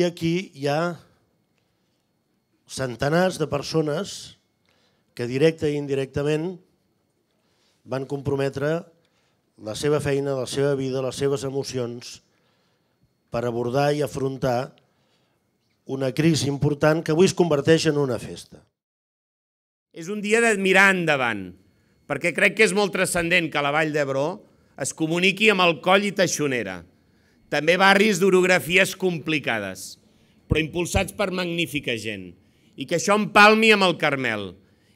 Avui aquí hi ha centenars de persones que directe i indirectament van comprometre la seva feina, la seva vida, les seves emocions per abordar i afrontar una crisi important que avui es converteix en una festa. És un dia de mirar endavant, perquè crec que és molt transcendent que la Vall d'Hebron es comuniqui amb el Coll i Taixonera, també barris d'orografies complicades, però impulsats per magnífica gent, i que això empalmi amb el Carmel,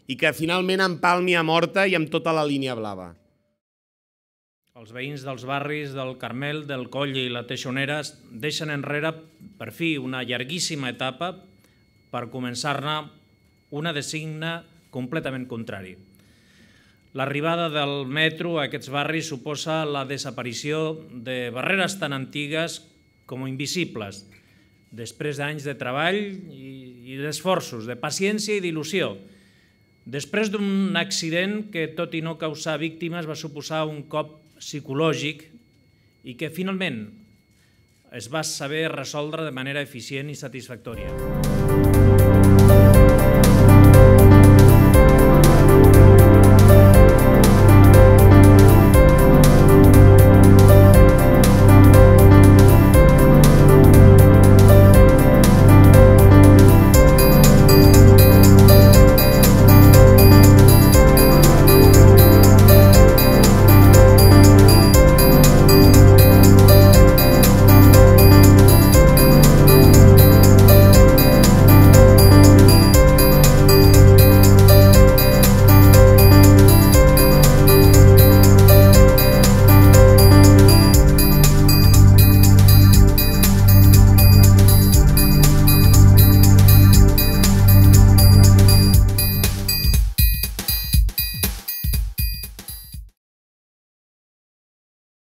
i que finalment empalmi amb Horta i amb tota la línia blava. Els veïns dels barris del Carmel, del Coll i la Taixonera deixen enrere, per fi, una llarguíssima etapa per començar-ne una de signe completament contrari. L'arribada del metro a aquests barris suposa la desaparició de barreres tan antigues com invisibles, després d'anys de treball i d'esforços, de paciència i d'il·lusió. Després d'un accident que, tot i no causar víctimes, va suposar un cop psicològic i que finalment es va saber resoldre de manera eficient i satisfactòria.